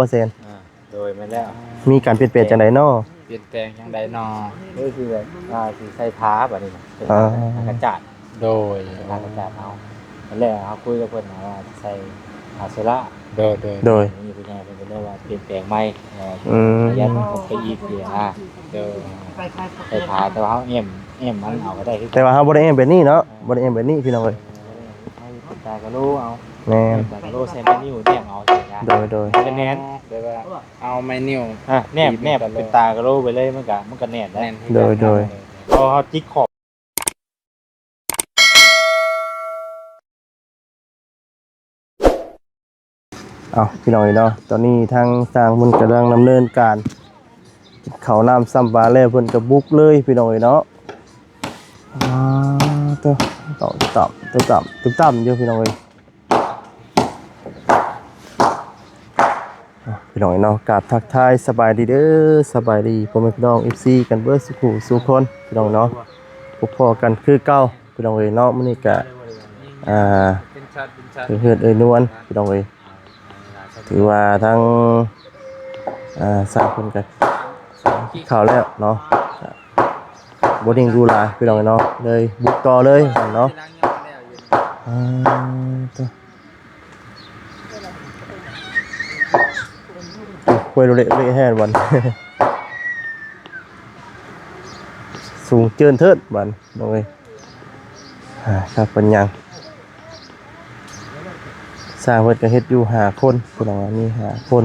100%โดยไม่แล้วมีการเปลี่ยนแปลงจังได๋น้อเปลี่ยนแปลงจังไดน้อก็คือแบบสิใส่ผ้าบัดนี้เป็นกระจาดโดยกระจาดเอาแล้วเฮาคุยกับเพิ่นว่าใส่โซล่าโดยนี่ผู้ใหญ่เพิ่นก็เลยว่าเปลี่ยนแปลงใหม่ยันเข้าไปอีกเดี๋ยวโดยใส่ผ้าแต่ว่าเฮาเอ็มมันเอาก็ได้แต่ว่าเฮาบ่ได้แอมแบบนี้เนาะบ่ได้แอมแบบนี้พี่น้องเอ้ยให้ตากะรู้เอาแม่นตากะรู้ใส่ไม้นิ้วแนบเอาสินะโดยเป็นแน่นแปลว่าเอาไม้นิ้วแนบเป็นตากะรู้ไปเลยมันก็แน่นได้โดยพอเฮาจิกขอบพี่น้องเอ้ยเนาะตอนนี้ทางสร้างเพิ่นกำลังดำเนินการเข้าน้ำซ้ำปลาแล้วเพิ่นก็บุกเลยพี่น้องเอ้ยเนาะตัวต่ำอยู่พี่น้องเอ้ยพี่น้องเอ้ยเนาะกราบทักทายสบายดีเด้อสบายดีพ่อแม่พี่น้อง FC กันเบิดสุขคนพี่น้องเนาะพบพอกันคือเก่าพี่น้องเอ้ยเนาะมื้อนี้ก็เฮือนเอ้ยนวลพี่น้องเอ้ยถือว่าทั้งสร้างเพิ่นก็เข้าแล้วเนาะบ่ได้ดูหลายพี่น้องเนาะเลยบุกต่อเลยเนาะคุยเละแฮ่วัน สูงเจินเทิดวันน้องเอ้ยครับเป็นยังสร้างเพิ่นก็เฮ็ดอยู่5คนพี่น้องมี5คน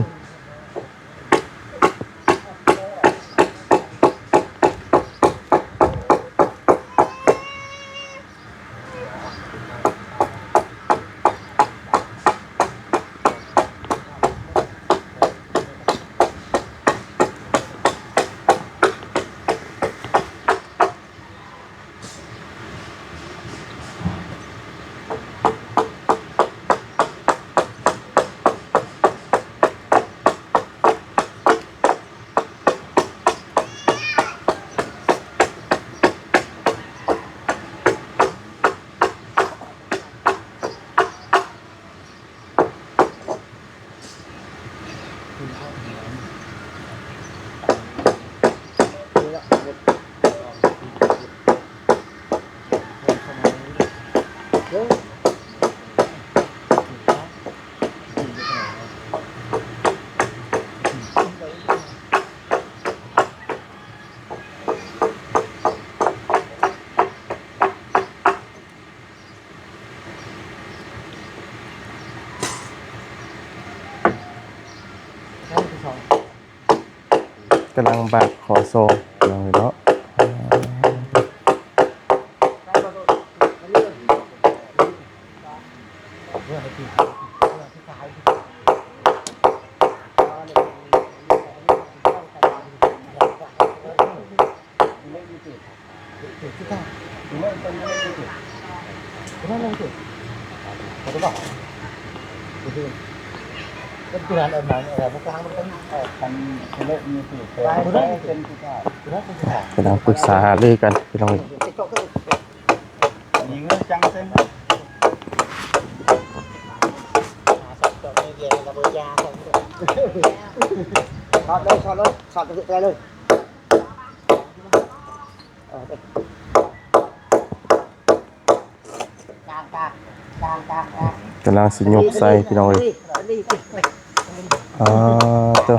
กำลังบากขอโซเลยเนาะKebetulan emang bukan kan kalau ituเป็น กำลังปรึกษาหารือกันพี่น้องยิงจังเส้นถอดเลยถอดเลยถอดตัวเลยกำลังสิยกใส่พี่น้องตัว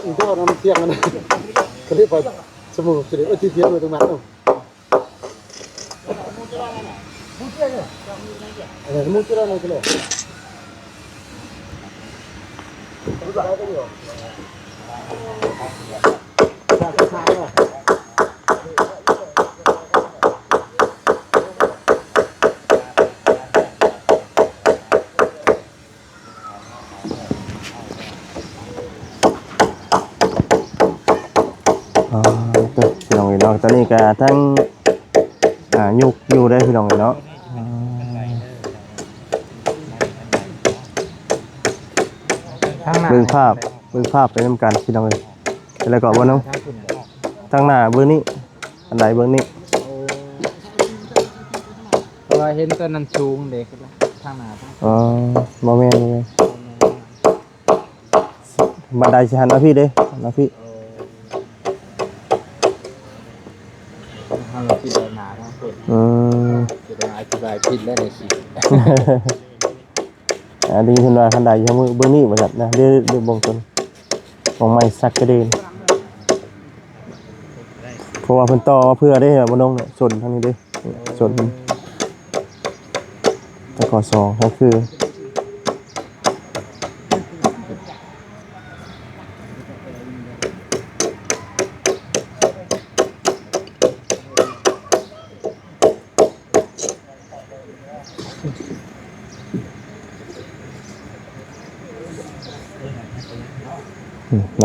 itu orang siang kan. Kelip สมุนสุดเลยที่เทียบเลยตรงนั้นเนาะมุ้งเจ้าเนี่ยมุ้งเจ้าเนี่ยก็เลยรู้จักอะไรกันอยู่ทางเนี่ยพี่น้องเนาะตอนนี้ก็ทั้งยุกอยู่ได้พี่น้องเนาะเบิ่งภาพไปนำกันพี่น้องเลยแล้วก็บ่น้องทางหน้าเบิ่งนี้อันใดเบิ่งนี้ เพราะว่าเห็นต้นนั้นสูงเด็กทางหน้าทาง บ่แม่นบันไดสิหันมาพี่เด้นะพี่ ทางเราที่เดินหน้าทางคนจะได้อธิบายผิดแล้วในสิ ดีขึ้นว่าคันใดอยู่มือเบิ่งนี้บ่จัดนะเด้บ่งต้นของไม้สักกระเด็นเพราะว่าเพิ่นต่อมาเพื่อได้บ่น้องเนี่ยชนทางนี้เด้ชนตะกอ2ก็คือ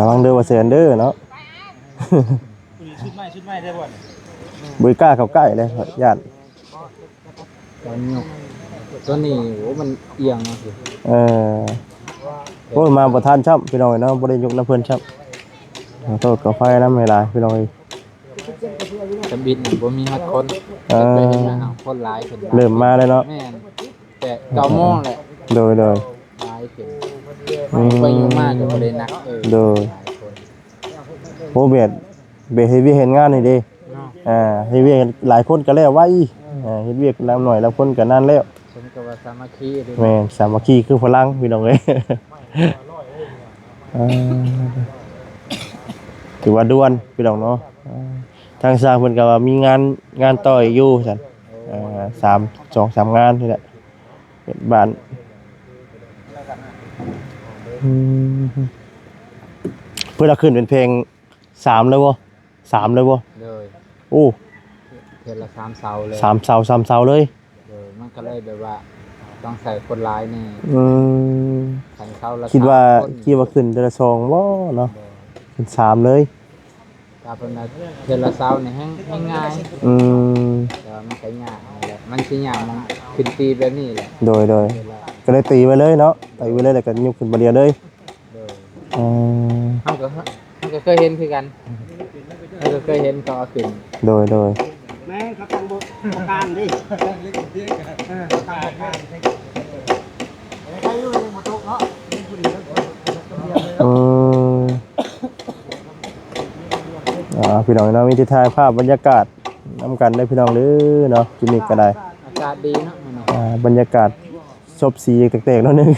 ระวังเด้อว่าเสือนเด้อเนาะชุดไม้ได้บ่บ่กล้าเข้าใกล้เลยญาติ ต้นยกต้นนี้โหมันเอียงนะสิ โอ้ยมาบ่ทันช้ำพี่น้องเนาะบ่ได้ยกน้ำเพิ่นช้ำขอโทษกับไฟน้ำเวลาพี่น้อง จำบิดนี่บ่มีฮอดคนไปเห็นแล้วคนหลายคน เริ่มมาเลยเนาะ แม่นแต่9 โมงแหละ โดย หลายขึ้นไปอยู่มากก็บ่ได้นักโดยโอ้เบ็ดเฮ็ดเวียกเฮ็ดงานนี่เด้เฮ็ดเวียกหลายคนก็แล้วไว้เฮ็ดเวียกแล้วหน่อยแล้วคนก็นานแล้วสมกับว่าสามัคคีเด้ แม่นสามัคคีคือพลังพี่น้องเอ้ยถือว่าด่วนพี่น้องเนาะทางสร้างเพิ่นก็ว่ามีงานต่ออีกอยู่ซั่น2-3 งานนี่แหละบ้านเพื่อเราขึ้นเป็นเพลง3เลยบ่3เลยบ่เลยโอ้เทื่อละ3 เสาเลย3 เสาเลยมันก็เลยแบบว่าต้องใส่คนหลายนี่คันเสาละคิดว่าขึ้นเทื่อละ2บ่เนาะเป็น3เลยถ้าเพิ่นว่าเทื่อละเสานี่แฮงง่ายแต่ว่ามันก็ยากนั่นแหละมันสิยากมันขึ้นตีแบบนี้แหละโดยก็เลยตีไว้เลยเนาะตีไว้เลยแล้วก็ยกขึ้นบ่เดียวเลยเฮาก็เคยเห็นคือกันเฮาก็เคยเห็นเขาเอาขึ้นโดยแม่เขาตั้งประการดิใครอยู่ในหมดโต๊ะเนาะพี่น้องเนาะมีที่ถ่ายภาพบรรยากาศนำกันได้พี่น้องหรือเนาะกินนี่ก็ได้อากาศดีเนาะบรรยากาศซบสีแตกๆแล้วนึง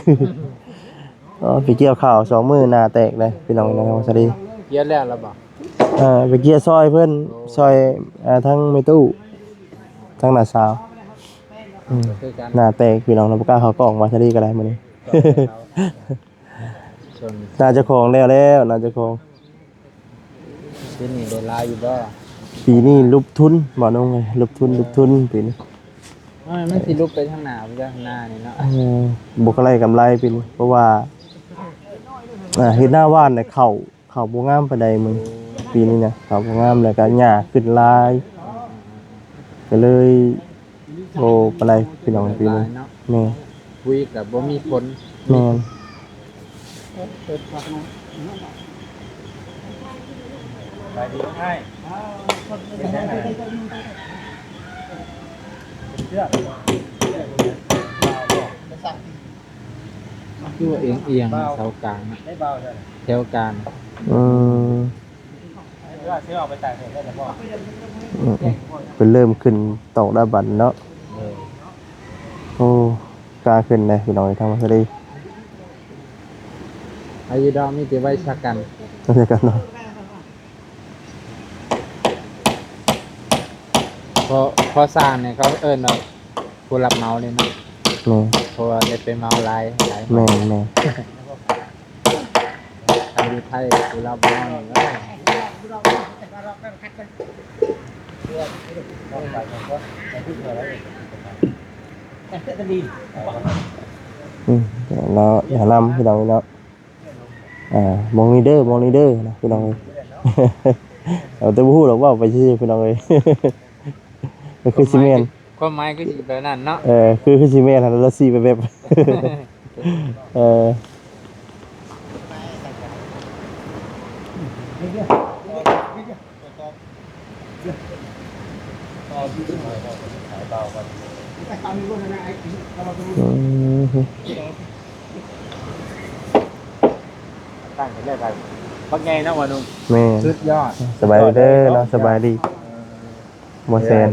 ไปเกี่ยวข้าว2 มื้อหน้าแตกเลยพี่น้องนะครับสวัสดีเกี่ยวแล้วล่ะบ่ไปเกี่ยวซอยเพิ่นซอยทั้งแม่ตู้ทั้งน้าสาวหน้าแตกพี่น้องเราบ่กล้าเข้ากล้องมาสวัสดีก็ได้มื้อนี้น่าจะของแล้วน่าจะของปีนี้ได้ลายอยู่บ่ ปีนี้ลุบทุนบ่น้องเอ้ยลุบทุนปีนี้มันสิลุกไปทางหน้าบ่จ้ะหน้านี่เนาะบ่ก็ได้กำไรปีนี้เพราะว่าเฮ็ดหน้าว่านเนี่ยเข้าบ่งามปานใดมึงปีนี้เนี่ยเข้าบ่งามแล้วก็หญ้าขึ้นลายก็เลยโอ้ปานใดพี่น้องปีนี้แม่คุยก็บ่มีผลแม่ไปดีให้คือว่าเอียงเสากลางแถวกลางซื้อออกไปต่างประเทศได้บ่เป็นเริ่มขึ้นตอกได้บัดเนาะโอ้กล้าขึ้นเลยพี่น้องทางมาซะดีอายุดอมมีแต่ไว้ชักกันเนาะ พอสร้างเนี่ยเขาเอิ้นว่าผู้รับเหมาเลยเนาะ แม่ เพราะว่าได้ไปเหมาหลาย แม่แม่ ทางอยู่ไทยผู้รับเหมาเนี่ย แล้วอย่านำพี่น้องเนาะมองนี่เด้อนะพี่น้องเอ้ย เอาแต่บ่ฮู้หรอกว่าไปซื่อพี่น้องเอ้ย ก็คือซีเมนต์ ความหมายก็สิแบบนั้นเนาะ คือซีเมนต์หั่นแล้วซีไปแบบ ตั้งกันได้ครับบักใหญ่เนาะว่านุ่ม แม่ สุดยอด สบายเด้อเนาะสบายดีบ่แซน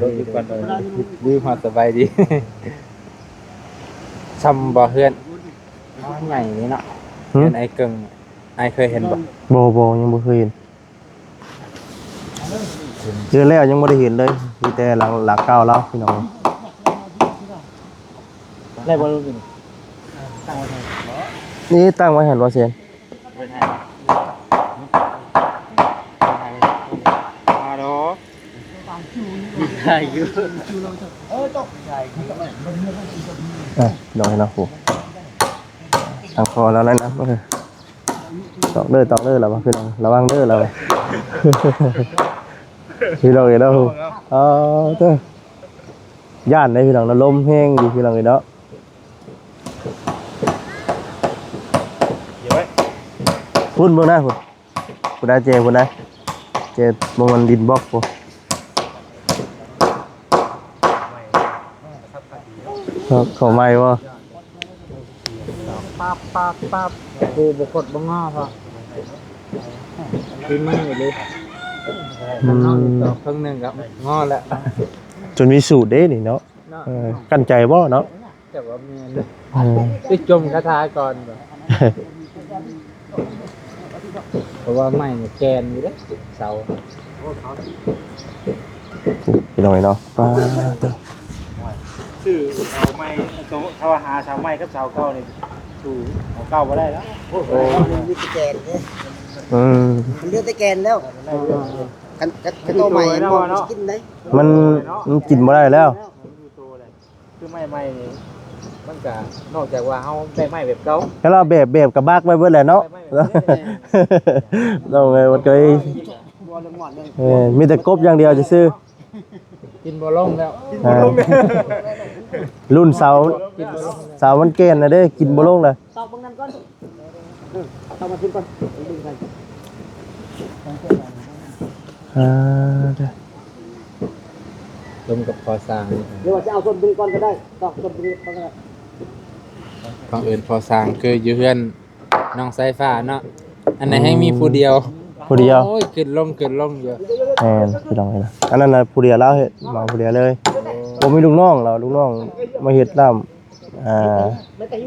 ดีพอสบายดีซ้ำบ่เฮือนใหญ่นี่เนาะเฮือนไอ้เกิงไอ้เคยเห็นบ่ บ่ยังบ่เคยเห็นเดือนแล้วยังบ่ได้เห็นเลยมีแต่หลังเก่าแล้วพี่น้อง ได้บ่รู้นี่ นี่ตั้งไว้หั่นบ่แซน ฮัลโหลใช่อยู่ พี่น้องเห็นเนาะโหทางคอแล้วนะตอกเด้อแล้วว่าพี่น้องระวังเด้อเรา พี่น้องเห็นเนาะโหเด้อย่านได้พี่น้องนะลมแห้งดีพี่น้องเห็นเนาะพุ่นเบิ่งหน้าพุ่นได้เจพุ่นได้เจบ่มันดินบล็อกพุ่นเขาไม่ว่า ปั๊บกูบ่กดบ่งอพอคือมือเลยมันงออีกดอกครึ่งนึงครับงอแล้ว จนมีสูตรเด้นี่เนาะกั้นใจบ่เนาะ แต่ว่าแม่นไปจมคาถาก่อนบ่เพราะว่าไม้เนี่ยแกนอยู่เด้เสา พี่น้อยเนาะป้าเด้อ ชื่อเอาไม้เขาหาชาวไม้กับชาวเก่านี่สู่เอาเก่าบ่ได้แล้วโอ้โห มันมีแกนเนี่ย มันเลือดแต่แกนแล้วกันโตใหม่มองกินได้ มันกินบ่ได้แล้ว คือไม้นี่มันก็นอกจากว่าเฮาได้ไม้แบบเก่า แล้วเราแบบกับบักไว้เบิดแหละเนาะต้องไงมันก็มีแต่กบอย่างเดียวจะซื้อ กินบ่ลงแล้ว รุ่นเสามันเกณฑ์นะเด้กินบ่ลงเลย ตอกบางนั้นก่อนตอกมาขึ้นก่อนดึงไป ลมกับพอสร้าง หรือว่าจะเอาส่วนดึงก่อนก็ได้ตอกส่วนดึงก่อนก็ได้ ของอื่นพอสร้างคืออยู่เฮือนน้องสายฟ้าเนาะอันไหนให้มีผู้เดียว ผู้เดียว โอ้ยขึ้นลงอยู่ แม่นพี่น้องเอ้ยนะอันนั้นน่ะผู้เดียวแล้วเฮ็ดมาผู้เดียวเลยบ่มีลูกน้องเราลูกน้องมาเฮ็ดน้ำ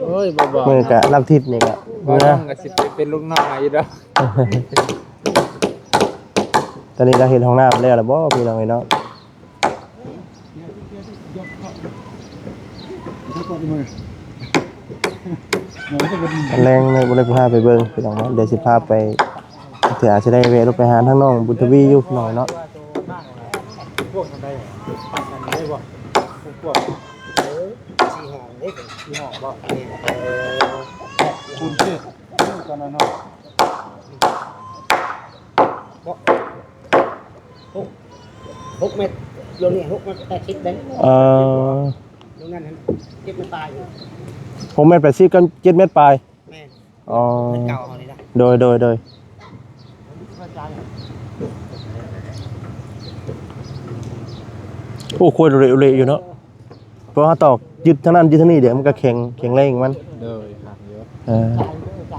โอ้ยบ่บอก มือกะน้ำทิพย์นี่ก็ บ่ มื้อ น้ นะ องก็สิไปเป็นลูกน้องอยู่ดอก ตอนนี้ก็เฮ็ดห้องน้ำแล้วล่ะบ่พี่น้องเอ้ยเนาะแรงเลยบ่ได้พาไปเบิ่งพี่น้องเนาะเดี๋ยวสิพาไปเถื่ออาจจะได้แวะลงไปหาทางน้องบุญทวีอยู่หน่อยเนาะ พวกทำได้ได้บ่พวก สี่ห้องนี่ ที่ห้องบ่คุณชื่อตอนนั้นเนาะ6 เมตรโยนนี่6 เมตร80ได้ ตรงนั้นเก็บมันตายอยู่ ผมเมตร80กัน7เมตรปลาย แม่ อ๋อ มันเก่าเขานี่นะ โดยโอ้โคตรเละอยู่เนาะเพราะว่าตอกยึดทางนั้นยึดทางนี้เดี๋ยวมันก็แข็งแรงมัน เด้อครับเยอะ จ่าย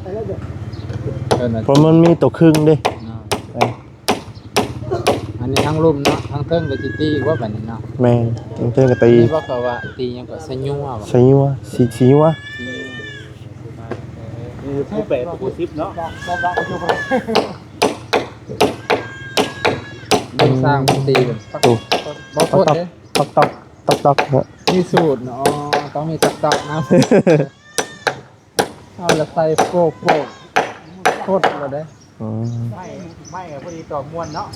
ไปแล้วเดี๋ยว เพิ่นน่ะ เพราะมันมีตัวครึ่งเด้ เนาะอันนี้ทั้งลุ่มเนาะทั้งเทิงก็สิตีอีกว่าบัดนี้เนาะ แม่นเทิงก็ตี นี่บ่เขาว่าตีหยังก็สะยั่วบ่ ใส่ยัวสียัว นี่ผู้แปดผู้10เนาะ เบิ่งสร้างตีกัน ตัว บ่ ต พู อก ด ตอก เด้ ตอกตอกตอกตอก มีสูตรเนาะต้องมีตักๆนะเอาละใส่โป๊กโคตรมาได้ อืม ไม่อะพอดีต่อมวนเนาะ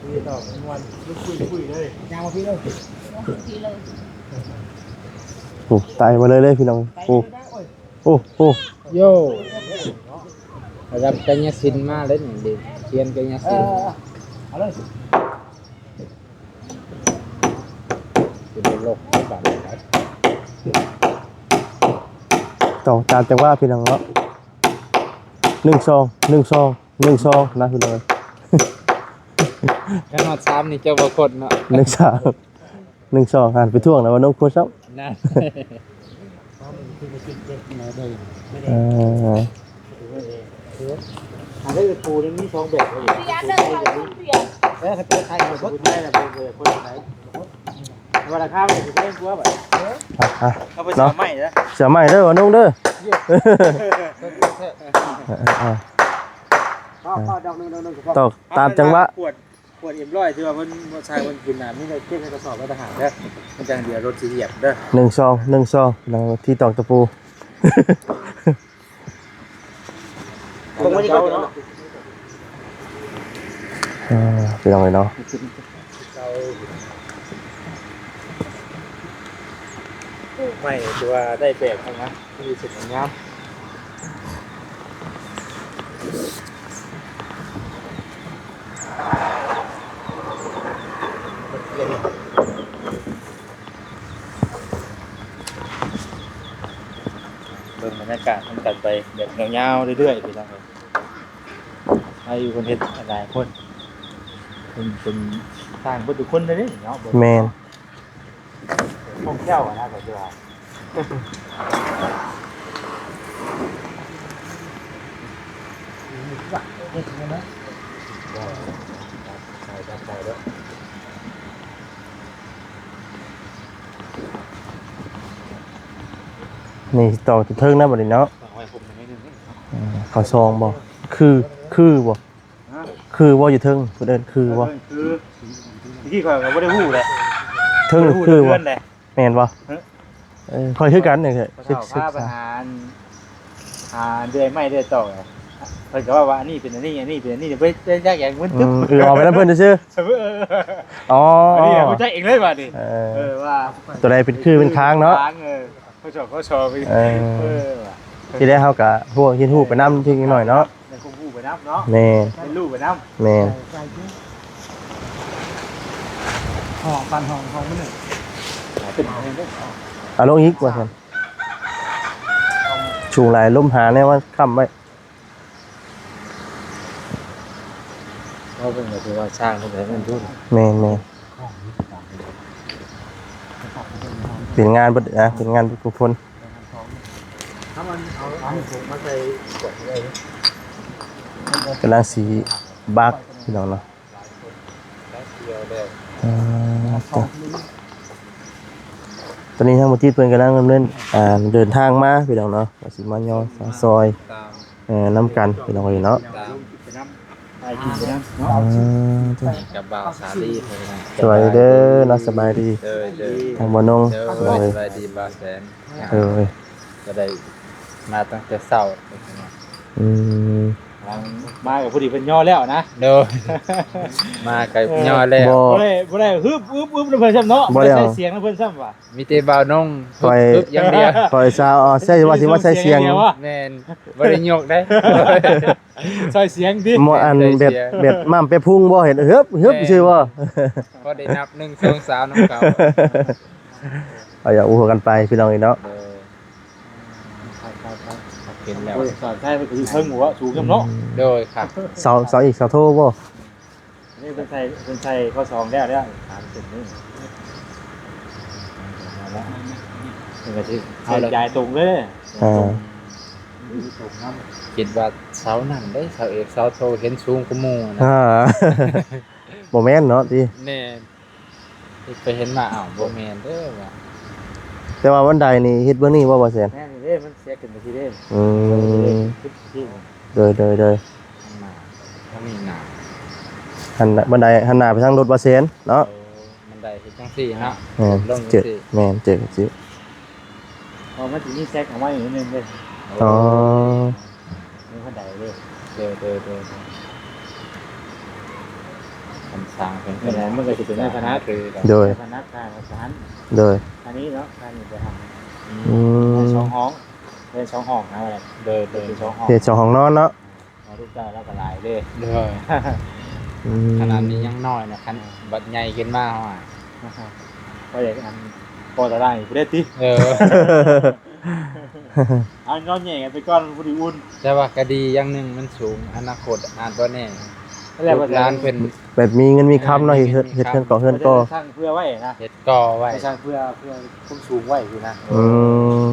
พอดีต่อมวนลุกคุยเลย ยางมาพี่เลย โอ้ตายมาเลยพี่น้องโอ้โอ้โอ้ โย่ระดับกัญญาสินมาเลยนี่เด็กเขียนกัญญาสิน เอาเลย เป็นโลกที่แบบไหน ต่อตามจังหวะพี่น้องเนาะ1 2 1 2 1 2นะพี่น้อง ขนาดซ้ำนี่เจ้าบ่คนเนาะ 1 3 1 2หันไปท่วงนะว่าน้องโคตรซับ นั่น เออ อันนี้คือปูนี่มีสองแบบเลย แล้วถ้าเป็นไทยหมด พูดได้แต่ปูเลยคนไหนเวลาข้าวมันจะเล่นกลัวแบบ อ่ะ เอาไปใส่ใหม่นะ เสียใหม่เด้อว่าน้องเด้อ ก็ดอกนึงต่อตามจังหวะ ขวดเอ็มร้อยที่ว่ามันชายมันกินน้ำนี่เลยเก็บในกระสอบแล้วทหารเด้อมันจะเดี๋ยวรถสีเหยียบเด้อ 1 2 1 2ที่ตอกตะปู ตรงนี้ก็เนาะ พี่น้องเลยเนาะ ไม่ตัวได้แบบนะมีสุดงามเบิ่งบรรยากาศมันกันไปแบบยาวๆเรื่อยๆไปทางเลยให้อยู่คนเห็นหลายคนเป็นสร้างทุกคนเลยเนาะ แมน ท่องเที่ยวนะแบบว่าใช่ นี่ตอกเทิงนะบัดนี้เนาะ เอาไว้ผมไม่นึง เขาซองบ่คือบ่คือบ่อยู่เทิงเพิ่นเอิ้นคือบ่ คือที่ข่อยก็บ่ได้ฮู้แหละ เทิงคือบ่ เพื่อนแหละ แม่นบ่ค่อยคือกันนี่แหละ เขาถามว่าปัญหาเดือยไม่เดือยต่อเพิ่นก็ว่าอันนี้เป็นอันนี้อันนี้เป็นอันนี้เดี๋ยวไปแยกแยะมึนตึ๊บ ออกไปแล้วเพิ่นซื่ออ๋อ อันนี้เข้าใจเองเลยว่าดิว่า ตัวใดเป็นคือเป็นค้างเนาะ เขาชอบไปว่ะ ที่ได้เฮาก็ฮู้เฮ็ดฮู้ไปนำทีหน่อยเนาะ ในคงฮู้ไปนำเนาะ แม่น เป็นลูกไปนำ แม่น ห้องปันห้องมื้อนึงเป็นเองเด้อ เอาลงอีกว่าซั่นชูงหลายลมหาแน่ว่าค้ำไว้ เขาเป็นแบบว่าสร้างเป็นแบบนั้นทุน แม่นเป็นงานบ่นะเป็นงานทุกคน ถ้ามันเอาผมมาใส่กดได้ กำลังสีบักพี่น้องเนาะ เดียวเลย ตอนนี้ทางมูลที่เพิ่นกำลังดำเนินเดินทางมาพี่น้องเนาะว่าสิมาย่อซอย ตาม น้ำกันพี่น้องเอ้ยเนาะ ตาม ไปนำไปกินไปนำเนาะ กับบ่าวสาลีเลยนะ สวัสดีเด้อเนาะสบายดี เด้อเด้อ ทางบ่นง เด้อ พี่น้องเอ้ย สบายดีบ่าวแสน เอ้ย ก็ได้มาตั้งแต่เช้า อืม มากับผู้ดีเป็นย่อแล้วนะ เด้อมากับย่อแล้ว บ่ บ่ได้ฮึบอึบอึบเพิ่นซ้ำเนาะใช้เสียงเพิ่นซ้ำว่ะ มีแต่บ่าวนงปึ๊บอย่างเดียว ปล่อยซาวใช่ว่าสิว่าใช้เสียง แม่นบ่ได้ยกได้ ใช้เสียงดิ หมออันแบบม่ำไปพุ่งบ่เห็นฮึบชื่อบ่ ก็ได้นับ1 2 3น้ำเก่า เอาอย่าอู้กันไปพี่น้องเอ้ยเนาะ เห็นแล้ว สอนใช่เพิ่นคือเพิ่งหัวสูงจังเนาะ โดยครับ เสาอีกเสาโทบ่ นี่เพิ่นใช้ข้อ2แล้ว3จุดนี่แล้วเป็นก็สิเอายายตรงเลย ตรงนำ คิดว่าเสานั่นได้เสาเอกเสาโทเห็นสูงกว่าหมู่นะ บ่แม่นเนาะติ แน่ไปเห็นมาอ้าวบ่แม่นเด้อว่า แต่ว่าวันใดนี่เฮ็ดเบิ่งนี่บ่แซ่น แม่นี่เด้มันเสียขึ้นไปทีเด้ อืม ที่ เด้อ มาถ้ามีหนา หันบันไดหันหน้าไปทางรถบ่เซนเนาะ มันได้เฮ็ดจังซี่เนาะ แม่น ลง เจ็ จั ด งซี่ แม่นเจ็ดสิ พอมาถึงนี่แซกออกมาอย่างนึงเลย อ๋อ นี่เขาได้เลย เด้อคำสั่งเป็น เพราะฉะนั้นมันก็จะเป็นในคณะคือ โดย คณะการสถาน โดย อันนี้เนาะการอยู่ไปท อืม ำช่องห้องเป็นช่องห้องนะอะไรเป็นช่องห้อง เฮ็ดสองห้องนอนเนาะ มาลูกจ้าแล้วก็หลายเลย เด้อ อืม ขนาดนี้ยังน้อยนะคันบัดใหญ่ขึ้นมาว่า ก็อยากอันพอจะได้ประเด็นที่ เออ อันก้อนใหญ่ไปก้อนบุรีอุ่น แต่ว่าก็ดีอย่างหนึงมันสูงอนาคตอ่านบ่แน่ นั่นแหละ ลูกหลานเพิ่น แบบมีเงินมีคำเนาะเฮ็ดเฮือนก่อเฮือนก่อ สร้างเพื่อไว้นะ เฮ็ดก่อไว้ ไม่สร้างเพื่อคุ้มสูงไว้คือนะ อืม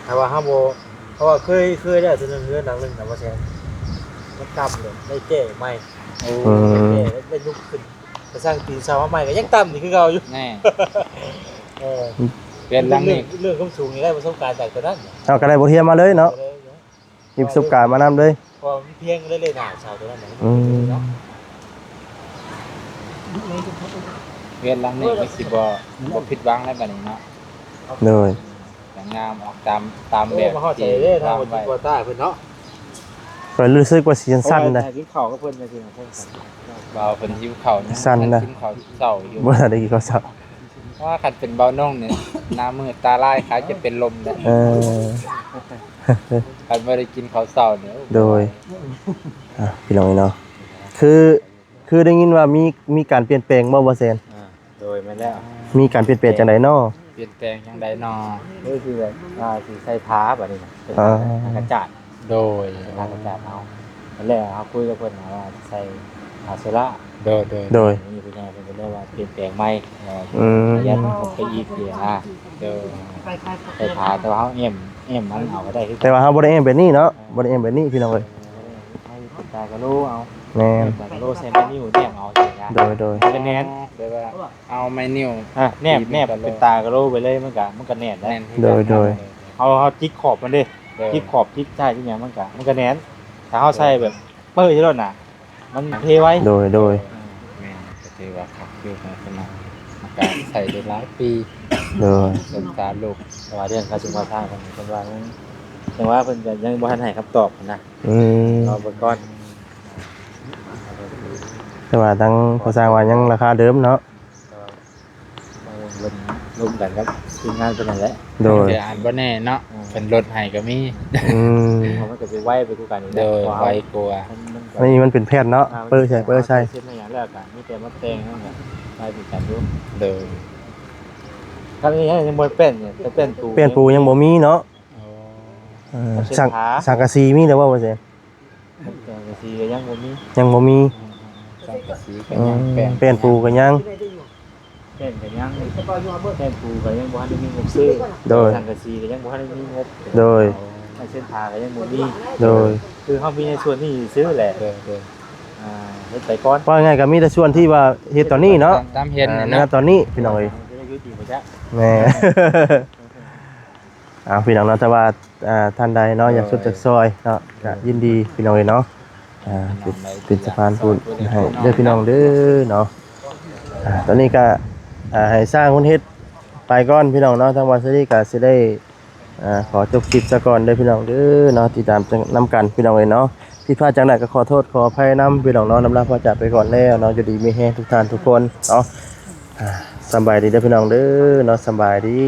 แต่ว่าห้าโมเพราะว่าเคยได้เสนอเรื่องหนังเรื่องแต่ว่าแซนมันต่ำเลยได้เจ๊ใหม่ โอ้ ได้ลุกขึ้นไปสร้างตีนเสาใหม่ก็ยังต่ำนี่คือเก่าอยู่ แน่ เออ เปลี่ยนหลังนี่ เรื่องคุ้มสูงนี่ได้ประสบการณ์จากตัวนั้น เอาก็ได้บทเรียนมาเลยเนาะมีประสบการณ์มานำเลย พอเพียงเลยหนาชาวตัวนั้น อืม เปลี่ยนหลังนี่มีสิบ่ผิดหวังแล้วบัดนี้เนาะ เลย แต่งามออกตามแบบ มาเข้าใจเลยทางวันที่กว่าต้าเพิ่นเนาะ ก็รู้สึกว่าสิสั้นๆนะ กินข้าวก็เพิ่นจริงๆเพิ่น เบาเป็นหิวเข่านะ สั้นนะ กินข้าวเศร้าอยู่ บ่ทันได้กินข้าวเช้า เพราะว่าขัดเป็นเบาน่องเนี่ยหน้ามืดตาลายคล้ายจะเป็นลมเนี่ย เออ ขัดไม่ได้กินข้าวเศร้าเนี่ย โดยพี่น้องเนาะคือได้ยินว่ามีการเปลี่ยนแปลงบ่เซน โดยมาแล้ว มีการเปลี่ยนแปลงจังไดเนาะ เปลี่ยนแปลงยังไดนอ นี่คือแบบสีใส่ผ้าแบบนี้นะเป็นกระจาด โดย ทางกระจาดเอาแล้วเขาคุยกับเพิ่นว่าใส่โซล่า โดย โดย นี่คือไงเพิ่นก็เรียกว่าเปลี่ยนแปลงใหม่ อืม ยันไปอีกเดียวโดย ใส่ผ้าแต่ว่าเขาเอ็มมันเอาก็ได้คือ แต่ว่าเฮาบ่ได้เอ็มแบบนี้เนาะบ่ได้เอ็มแบบนี้พี่น้องเอ้ย ให้ตากระโลเอา แม่น ตากระโลใส่แมนิ้วเนี่ยเอาสินะ โดย เป็นแนน แปลว่าเอาไม้นิ้ว แนบเป็นตากระโลไปเลยมันก็แนนได้ แน่น โดย เขาจิกขอบมันดิจิกขอบจิกใช่ที่อย่างมันก็แนนถ้าเขาใส่แบบเปื้อนใช่หรอน่ะมันเทไว้ โดย แม่ก็ถือว่าคักอยู่ในขณะการใส่ได้หลายปี โดย จนตาลูก แต่ว่าเรื่องการสุขภาพมันเป็นว่าอย่างว่าเพิ่นก็ยังบ่ทันให้คำตอบนะ อืม รอเบิ่งก่อน แต่ว่าทั้งพอสร้างว่ายังราคาเดิมเนาะ เบิ่งร่วมกันครับทีมงานเป็นนั่นแหละ โดย แต่อ่านบ่แน่เนาะเป็นรถให้ก็มี อืม เพราะมันก็สิไวไปกูกันนี่ โดยไวกลัวา นี่มันเป็นแพทย์เนาะเปิ้ลใช่ เส้นอย่างแรกอ่ะมีแต่มาแต่งนั่นแหละไปเป็นกันดู โดย ครั้งนี้ยังบ่เป็นเนี่ยจะเป็นตู เปลี่ยนปูยังบ่มีเนาะสั่งสังกะสีมีแต่ว่าบ่เซน แต่สิยังบ่มี ยังบ่มี สังกะสีก็ อื ยั ม งแปลง เปลี่ยนปูก็ยัง เป็นก็ยังเป็นปูก็ยังบ่ทันได้มีงบซื้อ โดย สังกะสีก็ยังบ่ทันได้มีงบ โดย เส้นทางก็ยังบ่มี โดย คือเขามีในส่วนที่ซื้อแหละ โดยโดย เฮ็ดไปก่อน ว่าไงก็มีแต่ส่วนที่ว่าเฮ็ดตอนนี้เนาะ ตามเห็น นะ นะ ตอนนี้พี่น้องเอ้ย จะได้ยุติไปจ้ะ แหม่ พี่น้องเนาะแต่ว่าท่านใดเนาะอยากสุดจากซอยเนาะก็ยินดีพี่น้องเอ้ยเนาะเป็นสะพานบุญให้เด้อพี่น้องเด้อเนาะตอนนี้ก็ให้สร้างคนเฮ็ดไปก่อนพี่น้องเนาะทางวันนี้ก็สิได้ขอจบคลิปซะก่อนเด้อพี่น้องเด้อเนาะติดตามนำกันพี่น้องเอ้ยเนาะผิดพลาดจังไดก็ขอโทษขออภัยนำพี่น้องเนาะนำลาพอจากไปก่อนแล้วเนาะอยู่ดีมีแฮงทุกท่านทุกคนเนาะสบายดีเด้อพี่น้องเด้อเนาะสบายดี